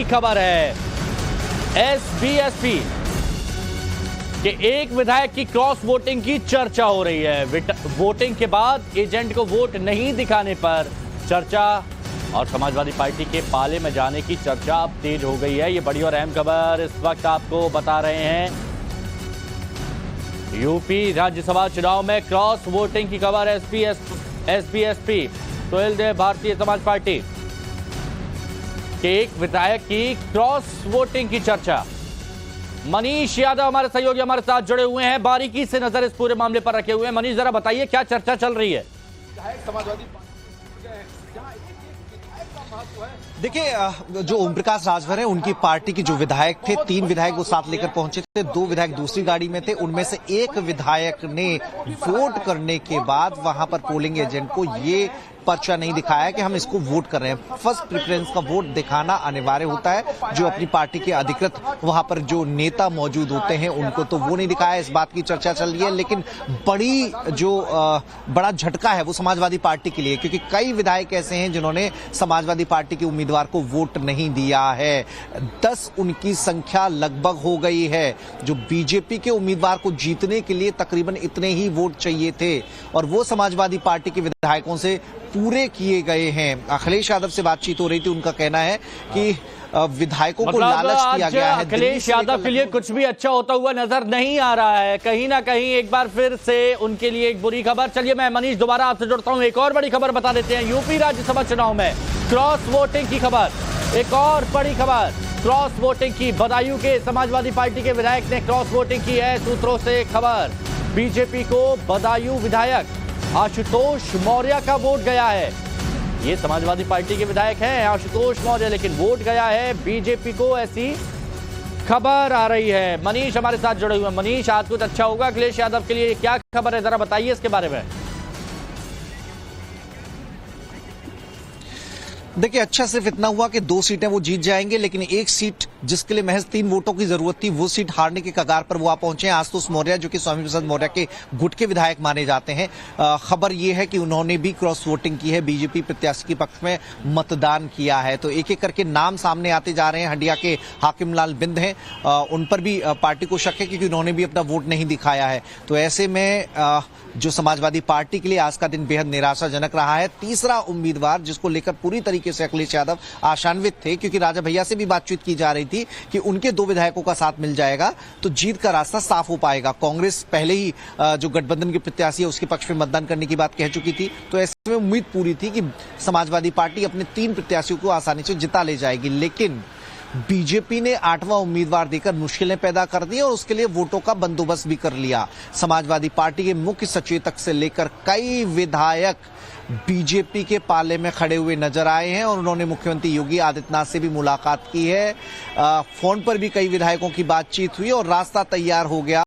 खबर है। एसबीएसपी के एक विधायक की क्रॉस वोटिंग की चर्चा हो रही है। वोटिंग के बाद एजेंट को वोट नहीं दिखाने पर चर्चा और समाजवादी पार्टी के पाले में जाने की चर्चा अब तेज हो गई है। ये बड़ी और अहम खबर इस वक्त आपको बता रहे हैं। यूपी राज्यसभा चुनाव में क्रॉस वोटिंग की खबर। एसबीएसपी सुहेलदेव भारतीय समाज पार्टी के एक विधायक की क्रॉस वोटिंग की चर्चा। मनीष यादव हमारे सहयोगी हमारे साथ जुड़े हुए हैं, बारीकी से नजर इस पूरे मामले पर रखे हुए हैं। मनीष, जरा बताइए क्या चर्चा चल रही है। समाजवादी देखिए, जो ओम प्रकाश राजभर है उनकी पार्टी के जो विधायक थे, 3 विधायक वो साथ लेकर पहुंचे थे, 2 विधायक दूसरी गाड़ी में थे। उनमें से एक विधायक ने वोट करने के बाद वहां पर पोलिंग एजेंट को ये पर्चा नहीं दिखाया कि हम इसको वोट कर रहे हैं। फर्स्ट प्रेफरेंस का वोट दिखाना अनिवार्य होता है। जो अपनी पार्टी के अधिकृत वहां पर जो नेता मौजूद होते हैं उनको तो वो नहीं दिखाया। इस बात की चर्चा चल रही है, लेकिन बड़ा झटका है वो समाजवादी पार्टी के लिए, क्योंकि कई विधायक ऐसे हैं जिन्होंने समाजवादी पार्टी के उम्मीदवार को वोट नहीं दिया है। 10 उनकी संख्या लगभग हो गई है। जो बीजेपी के उम्मीदवार को जीतने के लिए तकरीबन इतने ही वोट चाहिए थे और वो समाजवादी पार्टी के विधायकों से पूरे किए गए हैं। अखिलेश यादव से बातचीत हो रही थी, उनका कहना है कि विधायकों को लालच दिया गया है। अखिलेश यादव के लिए कुछ भी अच्छा होता हुआ नजर नहीं आ रहा है। कहीं ना कहीं एक बार फिर से उनके लिए एक बुरी खबर। चलिए मैं मनीष दोबारा आपसे जुड़ता हूं। एक और बड़ी खबर बता देते हैं। यूपी राज्यसभा चुनाव में क्रॉस वोटिंग की खबर। एक और बड़ी खबर क्रॉस वोटिंग की। बदायूं के समाजवादी पार्टी के विधायक ने क्रॉस वोटिंग की है। सूत्रों से खबर, बीजेपी को बदायूं विधायक आशुतोष मौर्य का वोट गया है। ये समाजवादी पार्टी के विधायक हैं आशुतोष मौर्य, लेकिन वोट गया है बीजेपी को, ऐसी खबर आ रही है। मनीष हमारे साथ जुड़े हुए हैं। मनीष, आज कुछ अच्छा होगा अखिलेश यादव के लिए, क्या खबर है, जरा बताइए इसके बारे में। देखिए, अच्छा सिर्फ इतना हुआ कि 2 सीटें वो जीत जाएंगे, लेकिन एक सीट जिसके लिए महज 3 वोटों की जरूरत थी, वो सीट हारने के कगार पर वो आ पहुंचे हैं। आशुतोष मौर्य, जो कि स्वामी प्रसाद मौर्य के गुट के विधायक माने जाते हैं, खबर ये है कि उन्होंने भी क्रॉस वोटिंग की है, बीजेपी प्रत्याशी के पक्ष में मतदान किया है। तो एक एक करके नाम सामने आते जा रहे हैं। हंडिया के हाकिम लाल बिंद हैं, उन पर भी पार्टी को शक है क्योंकि उन्होंने भी अपना वोट नहीं दिखाया है। तो ऐसे में जो समाजवादी पार्टी के लिए आज का दिन बेहद निराशाजनक रहा है। तीसरा उम्मीदवार जिसको लेकर पूरी तरीके से अखिलेश यादव आशान्वित थे, क्योंकि राजा भैया से भी बातचीत की जा रही थी कि उनके 2 विधायकों का साथ मिल जाएगा तो जीत का रास्ता साफ हो पाएगा। कांग्रेस पहले ही जो गठबंधन के प्रत्याशी है उसके पक्ष में मतदान करने की बात कह चुकी थी। तो ऐसे में उम्मीद पूरी थी कि समाजवादी पार्टी अपने 3 प्रत्याशियों को आसानी से जिता ले जाएगी, लेकिन बीजेपी ने 8वां उम्मीदवार देकर मुश्किलें पैदा कर दी और उसके लिए वोटों का बंदोबस्त भी कर लिया। समाजवादी पार्टी के मुख्य सचेतक से लेकर कई विधायक बीजेपी के पाले में खड़े हुए नजर आए हैं और उन्होंने मुख्यमंत्री योगी आदित्यनाथ से भी मुलाकात की है। फोन पर भी कई विधायकों की बातचीत हुई और रास्ता तैयार हो गया